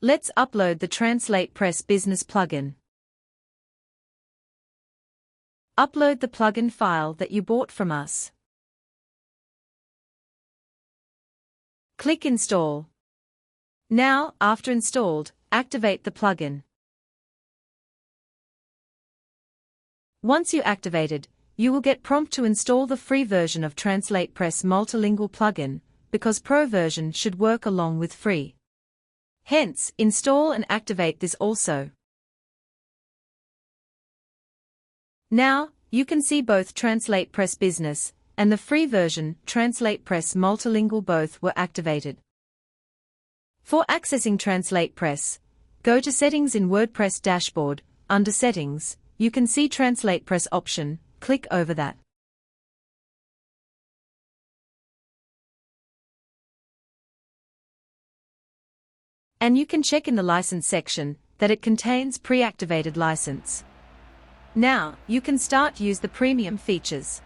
Let's upload the TranslatePress Business plugin. Upload the plugin file that you bought from us. Click Install. Now, after installed, activate the plugin. Once you activated, you will get prompt to install the free version of TranslatePress Multilingual plugin, because Pro version should work along with free. Hence, install and activate this also. Now, you can see both TranslatePress Business and the free version, TranslatePress Multilingual, both were activated. For accessing TranslatePress, go to Settings in WordPress dashboard. Under Settings, you can see TranslatePress option, click over that. And you can check in the license section that it contains pre-activated license. Now, you can start use the premium features.